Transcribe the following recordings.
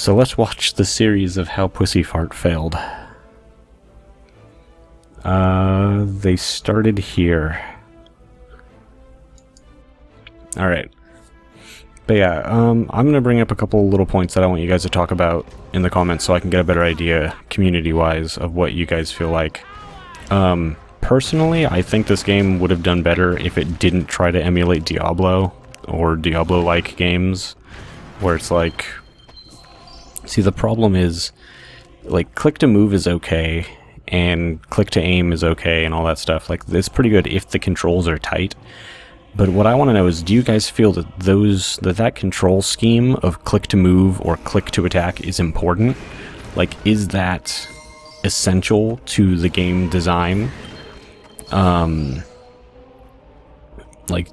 So let's watch the series of how Pussyfart failed. They started here. Alright. But yeah, I'm gonna bring up a couple little points that I want you guys to talk about in the comments so I can get a better idea, community-wise, of what you guys feel like. Personally, I think this game would have done better if it didn't try to emulate Diablo, or Diablo-like games, where it's like... See, the problem is, like, click to move is okay, and click to aim is okay, and all that stuff. Like, it's pretty good if the controls are tight. But what I want to know is, do you guys feel that that control scheme of click to move or click to attack is important? Like, is that essential to the game design? Like,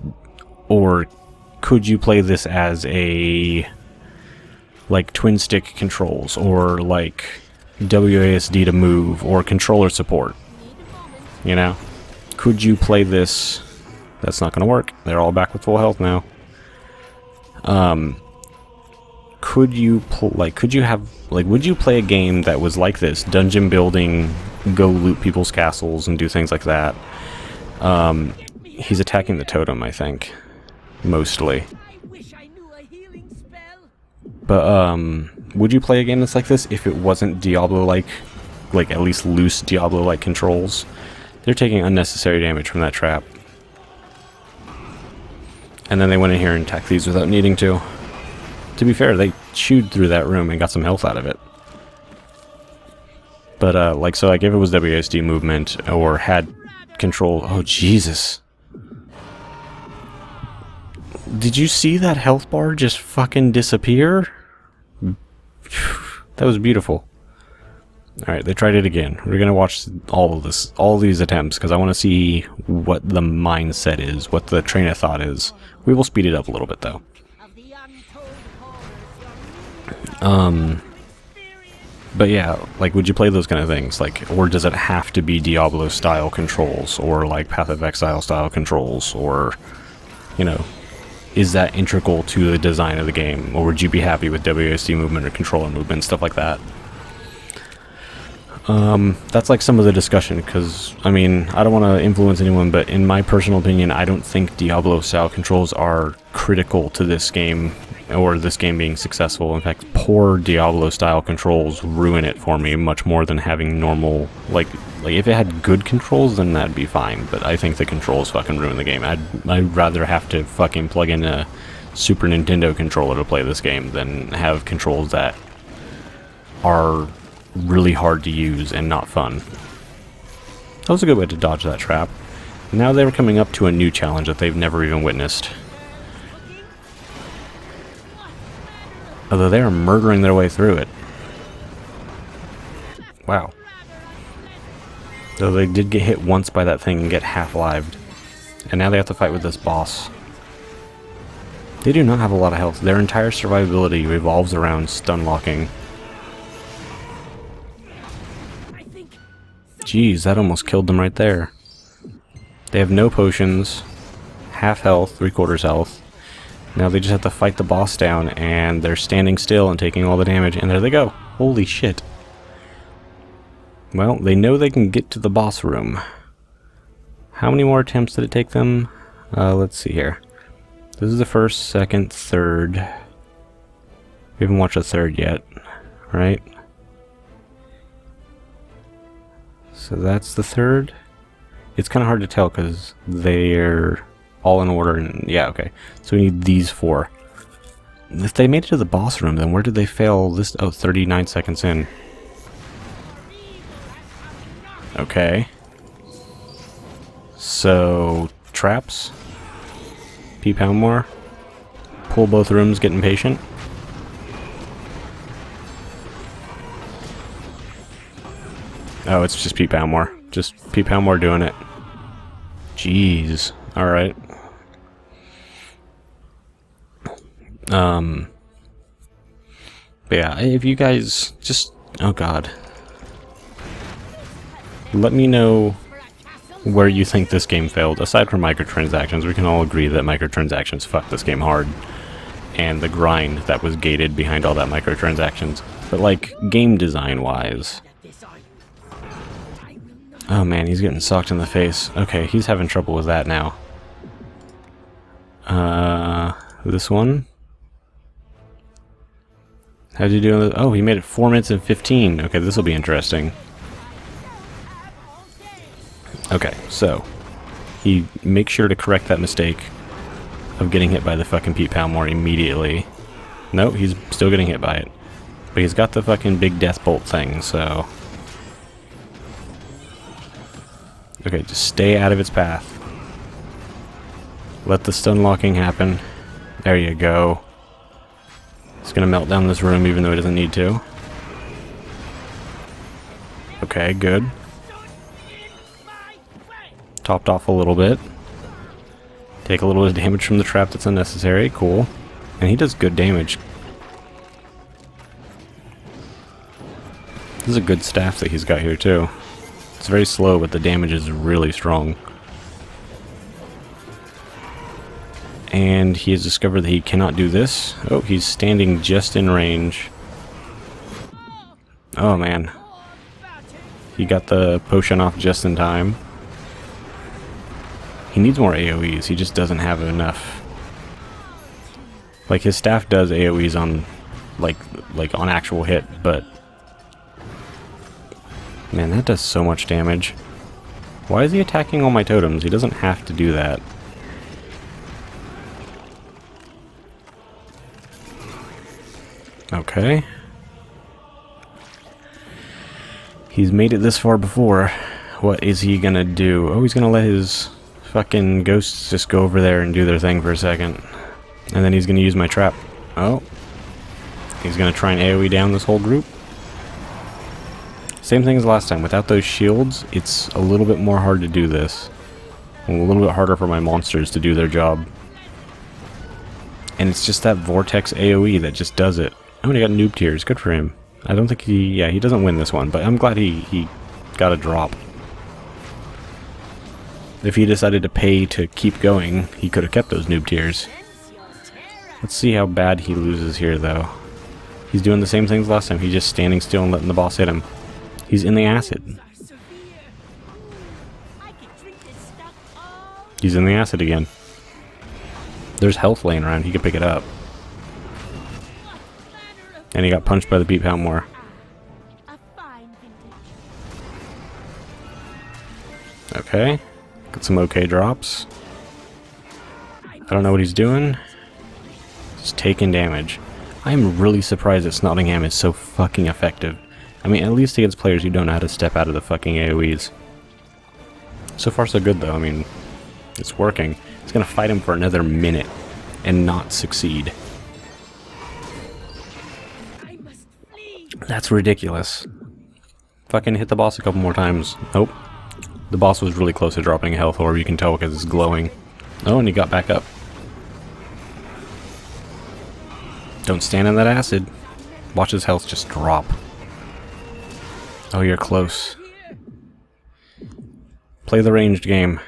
or could you play this as a, like, twin stick controls, or like WASD to move, or controller support? You know? Could you play this? That's not gonna work. They're all back with full health now. Could you would you play a game that was like this? Dungeon building, go loot people's castles and do things like that. He's attacking the totem, I think. Mostly. But, would you play a game that's like this if it wasn't Diablo-like, like at least loose Diablo-like controls? They're taking unnecessary damage from that trap. And then they went in here and attacked these without needing to. To be fair, they chewed through that room and got some health out of it. But, so if it was WASD movement, or had control... Oh, Jesus. Did you see that health bar just fucking disappear? That was beautiful. Alright, they tried it again. We're gonna watch all of these attempts, because I want to see what the mindset is, what the train of thought is. We will speed it up a little bit, though. But yeah, like, would you play those kind of things? Like, or does it have to be Diablo-style controls, or like Path of Exile-style controls, or, you know, is that integral to the design of the game? Or would you be happy with WASD movement or controller movement, stuff like that? That's like some of the discussion, because, I mean, I don't want to influence anyone, but in my personal opinion, I don't think Diablo-style controls are critical to this game, or this game being successful. In fact, poor Diablo-style controls ruin it for me much more than having normal, like if it had good controls, then that'd be fine, but I think the controls fucking ruin the game. I'd rather have to fucking plug in a Super Nintendo controller to play this game than have controls that are really hard to use and not fun. That was a good way to dodge that trap. Now they were coming up to a new challenge that they've never even witnessed. Although they are murdering their way through it. Wow. Though they did get hit once by that thing and get half-lived. And now they have to fight with this boss. They do not have a lot of health. Their entire survivability revolves around stun locking. Jeez, that almost killed them right there. They have no potions, half health, 3/4 health. Now they just have to fight the boss down, and they're standing still and taking all the damage, and there they go. Holy shit. Well, they know they can get to the boss room. How many more attempts did it take them? Let's see here. This is the first, second, third. We haven't watched the third yet, right? So that's the third. It's kind of hard to tell because they're all in order, and yeah, okay. So we need these 4. If they made it to the boss room, then where did they fail this? Oh, 39 seconds in. Okay. So, traps. P. Poundmore. Pull both rooms, get impatient. Oh, it's just P. Poundmore. Just P. Poundmore doing it. Jeez. Alright. But yeah, if you guys just... Oh god. Let me know where you think this game failed. Aside from microtransactions, we can all agree that microtransactions fuck this game hard. and the grind that was gated behind all that microtransactions. But like, game design wise... Oh man, he's getting socked in the face. Okay, he's having trouble with that now. This one? How'd you do? Oh, he made it 4 minutes and 15. Okay, this will be interesting. Okay, so he makes sure to correct that mistake of getting hit by the fucking Pete Palmore immediately. No, he's still getting hit by it. But he's got the fucking big death bolt thing, so... Okay, just stay out of its path. Let the stun locking happen. There you go. It's gonna melt down this room even though it doesn't need to. Okay, good. Topped off a little bit. Take a little bit of damage from the trap that's unnecessary. Cool. And he does good damage. This is a good staff that he's got here too. It's very slow, but the damage is really strong. And he has discovered that he cannot do this. Oh, he's standing just in range. Oh man. He got the potion off just in time. He needs more AoEs, he just doesn't have enough. Like, his staff does AoEs on, like on actual hit, but... Man, that does so much damage. Why is he attacking all my totems? He doesn't have to do that. Okay. He's made it this far before. What is he gonna do? Oh, he's gonna let his fucking ghosts just go over there and do their thing for a second. And then he's gonna use my trap. Oh. He's gonna try and AoE down this whole group. Same thing as last time. Without those shields, it's a little bit more hard to do this. A little bit harder for my monsters to do their job. And it's just that Vortex AoE that just does it. Oh, and he got noob tiers. Good for him. I don't think he... Yeah, he doesn't win this one, but I'm glad he got a drop. If he decided to pay to keep going, he could have kept those noob tiers. Let's see how bad he loses here, though. He's doing the same things last time. He's just standing still and letting the boss hit him. He's in the acid. He's in the acid again. There's health laying around. He can pick it up. And he got punched by the Pete Palmore. Okay. Got some okay drops. I don't know what he's doing. Just taking damage. I'm really surprised that Snottingham is so fucking effective. I mean, at least against players who don't know how to step out of the fucking AoEs. So far so good though. I mean, it's working. It's gonna fight him for another minute and not succeed. That's ridiculous. Fucking hit the boss a couple more times. Nope. The boss was really close to dropping a health orb, you can tell because it's glowing. Oh, and he got back up. Don't stand in that acid. Watch his health just drop. Oh, you're close. Play the ranged game.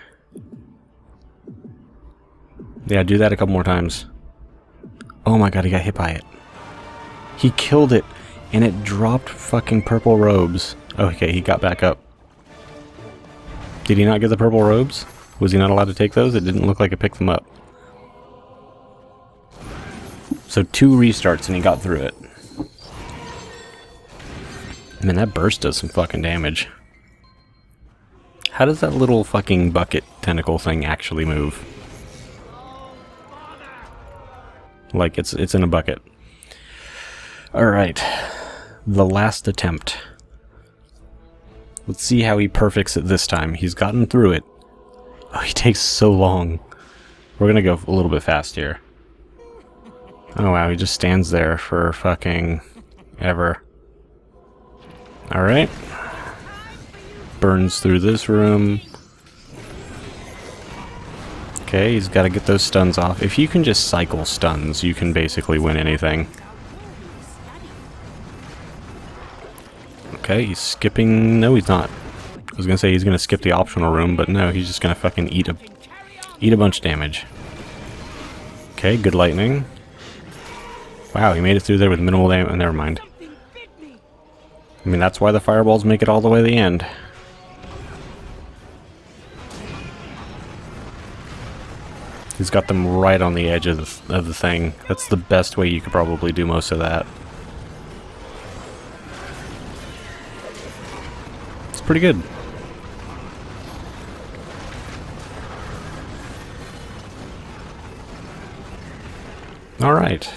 Yeah, do that a couple more times. Oh my god, he got hit by it. He killed it, and it dropped fucking purple robes. Okay, he got back up. Did he not get the purple robes? Was he not allowed to take those? It didn't look like it picked them up. So 2 restarts and he got through it. Man, that burst does some fucking damage. How does that little fucking bucket tentacle thing actually move? Like, it's in a bucket. Alright. The last attempt. Let's see how he perfects it this time. He's gotten through it. Oh, he takes so long. We're gonna go a little bit fast here. Oh wow, he just stands there for fucking ever. Alright. Burns through this room. Okay, he's got to get those stuns off. If you can just cycle stuns, you can basically win anything. Okay, he's skipping... No, he's not. I was gonna say he's gonna skip the optional room, but no, he's just gonna fucking eat a bunch of damage. Okay, good lightning. Wow, he made it through there with minimal damage. Never mind. I mean, that's why the fireballs make it all the way to the end. He's got them right on the edge of the thing. That's the best way you could probably do most of that. It's pretty good. Alright.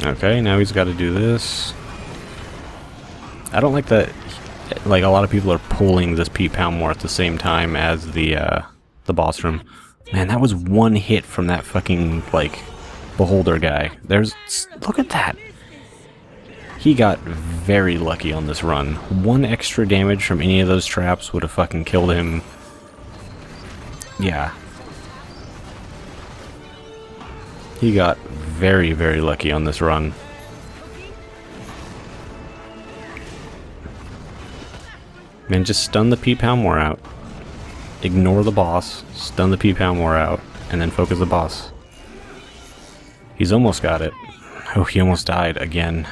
Okay, now he's got to do this. I don't like that. Like, a lot of people are pulling this Pete Poundmore at the same time as the boss room. Man, that was one hit from that fucking, like, beholder guy. Look at that. He got very lucky on this run. One extra damage from any of those traps would have fucking killed him. Yeah. He got very, very lucky on this run. Man, just stun the Pete Poundmore out. Ignore the boss, stun the Pete Poundmore out, and then focus the boss. He's almost got it. Oh, he almost died again.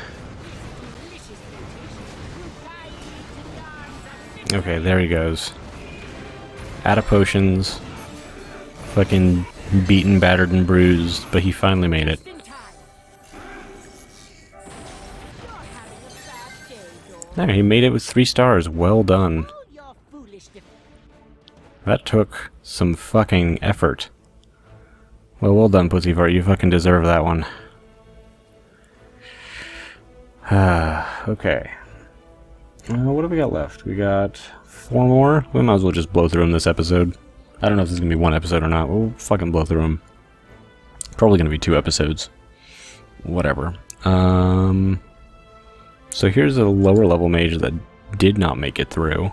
Okay, there he goes. Out of potions. Fucking beaten, battered, and bruised, but he finally made it. There, he made it with 3 stars. Well done. That took some fucking effort. Well done, Pussyfart. You fucking deserve that one. Okay. What do we got left? We got 4 more. We might as well just blow through them this episode. I don't know if this is going to be 1 episode or not. We'll fucking blow through them. Probably going to be 2 episodes. Whatever. So here's a lower level mage that did not make it through.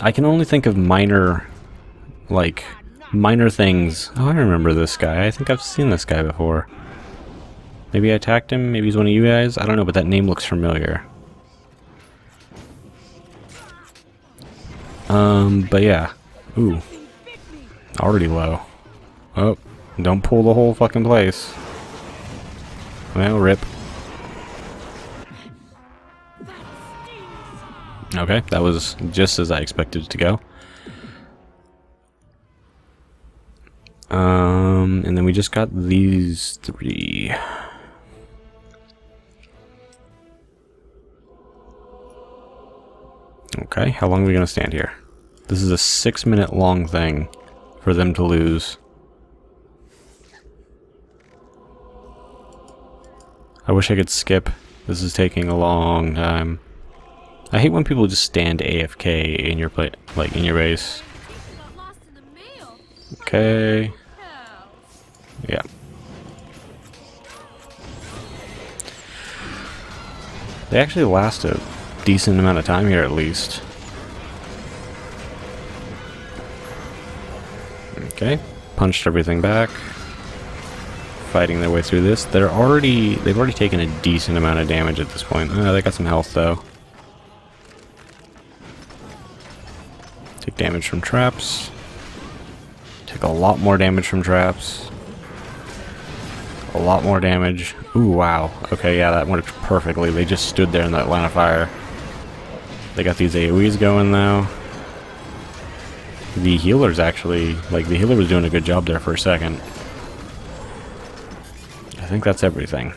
I can only think of minor things. Oh, I remember this guy. I think I've seen this guy before. Maybe I attacked him. Maybe he's one of you guys. I don't know, but that name looks familiar. But yeah. Ooh. Already low. Oh, don't pull the whole fucking place. Well, rip. Okay, that was just as I expected it to go. And then we just got these 3. Okay, how long are we gonna stand here? This is a 6-minute long thing for them to lose. I wish I could skip. This is taking a long time. I hate when people just stand AFK in your in your base. Okay. Yeah. They actually last a decent amount of time here, at least. Okay. Punched everything back. Fighting their way through this. They've already taken a decent amount of damage at this point. They got some health though. Take damage from traps. Take a lot more damage from traps. A lot more damage. Ooh, wow. Okay, yeah, that worked perfectly. They just stood there in that line of fire. They got these AoEs going though. The healer's actually, the healer was doing a good job there for a second. I think that's everything.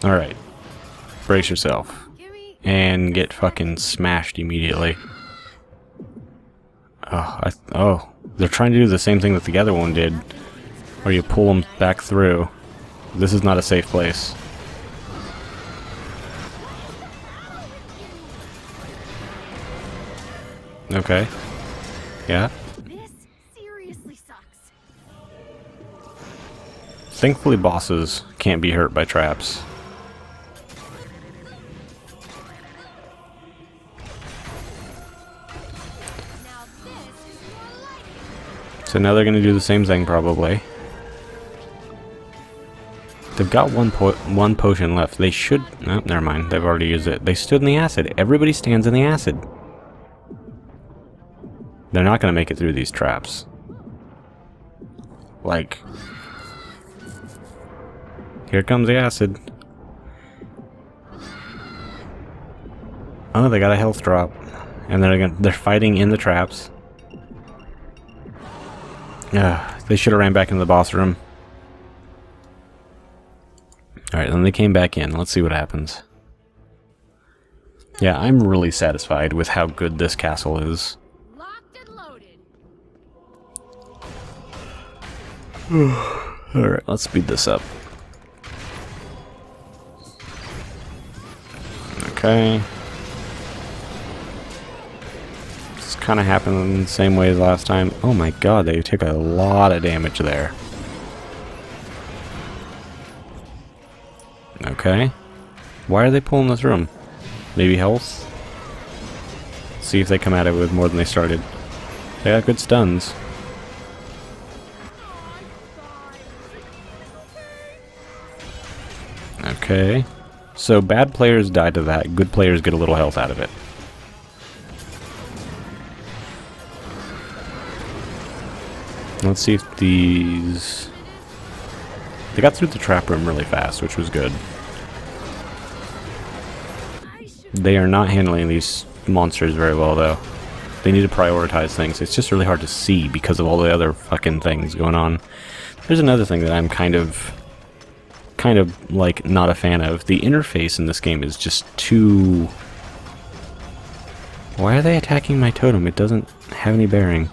Alright. Brace yourself. And get fucking smashed immediately. Oh, they're trying to do the same thing that the other one did, where you pull them back through. This is not a safe place. Okay. Yeah. This seriously sucks. Thankfully, bosses can't be hurt by traps. So now they're going to do the same thing, probably. They've got one potion left. They should... Oh, never mind. They've already used it. They stood in the acid. Everybody stands in the acid. They're not going to make it through these traps. Like, here comes the acid. Oh, they got a health drop. And they're fighting in the traps. They should have ran back into the boss room. Alright, then they came back in. Let's see what happens. Yeah, I'm really satisfied with how good this castle is. Locked and loaded. Alright, let's speed this up. Okay. It's kind of happened the same way as last time. Oh my god, they took a lot of damage there. Okay. Why are they pulling this room? Maybe health? See if they come at it with more than they started. They got good stuns. Okay. So bad players die to that. Good players get a little health out of it. Let's see if these... They got through the trap room really fast, which was good. They are not handling these monsters very well, though. They need to prioritize things. It's just really hard to see because of all the other fucking things going on. There's another thing that I'm kind of like not a fan of. The interface in this game is just too... Why are they attacking my totem? It doesn't have any bearing.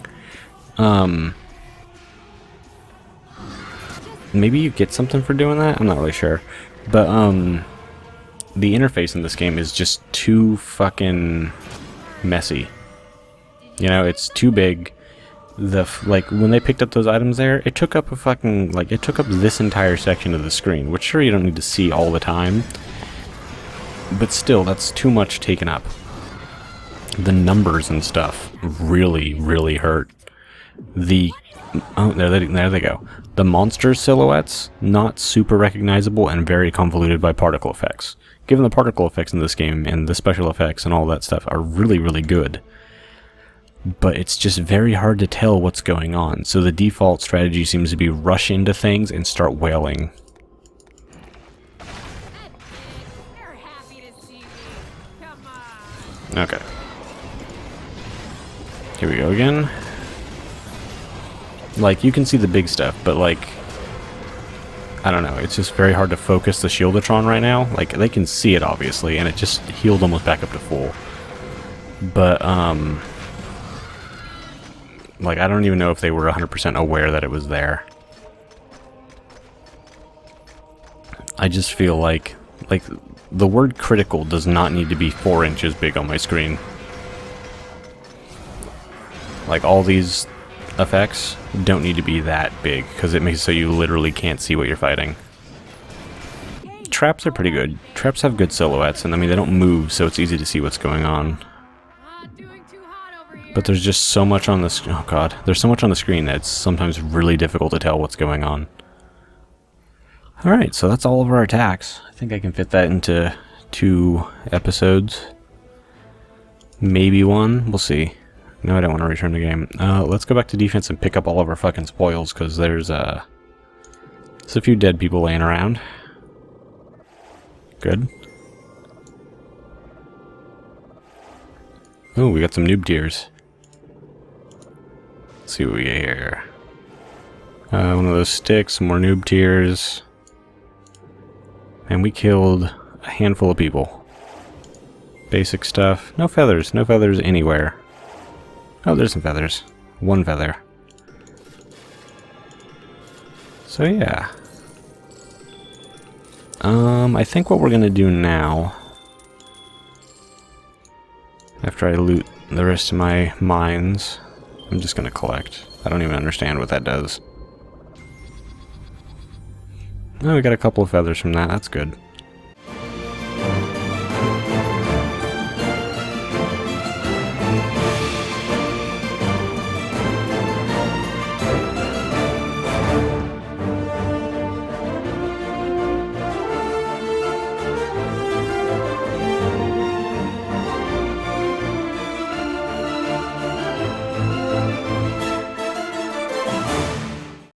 Maybe you get something for doing that? I'm not really sure. But, the interface in this game is just too fucking messy. You know, it's too big. Like, when they picked up those items there, it took up a fucking, like, it took up this entire section of the screen, which sure you don't need to see all the time. But still, that's too much taken up. The numbers and stuff really, really hurt. Oh, there they go. The monster silhouettes, not super recognizable and very convoluted by particle effects. Given the particle effects in this game and the special effects and all that stuff are really, really good. But it's just very hard to tell what's going on. So the default strategy seems to be rush into things and start wailing. They're happy to see me. Come on. Okay. Here we go again. Like, you can see the big stuff, but like, I don't know, it's just very hard to focus the Shieldatron right now. Like, they can see it obviously, and it just healed almost back up to full. But, like, I don't even know if they were 100% aware that it was there. I just feel like the word critical does not need to be 4 inches big on my screen. Like, all these effects don't need to be that big, because it makes it so you literally can't see what you're fighting. Traps are pretty good. Traps have good silhouettes, and I mean, they don't move, so it's easy to see what's going on. Doing too hot over here. But there's just so much on the oh god, there's so much on the screen that it's sometimes really difficult to tell what's going on. Alright, so that's all of our attacks. I think I can fit that into 2 episodes. Maybe 1, we'll see. No, I don't want to return the game. Let's go back to defense and pick up all of our fucking spoils, because there's a few dead people laying around. Good. Oh, we got some noob tiers. Let's see what we get here. One of those sticks, some more noob tiers. And we killed a handful of people. Basic stuff. No feathers. No feathers anywhere. Oh, there's some feathers. 1 feather. So yeah. I think what we're gonna do now, after I loot the rest of my mines, I'm just gonna collect. I don't even understand what that does. Oh, we got a couple of feathers from that. That's good.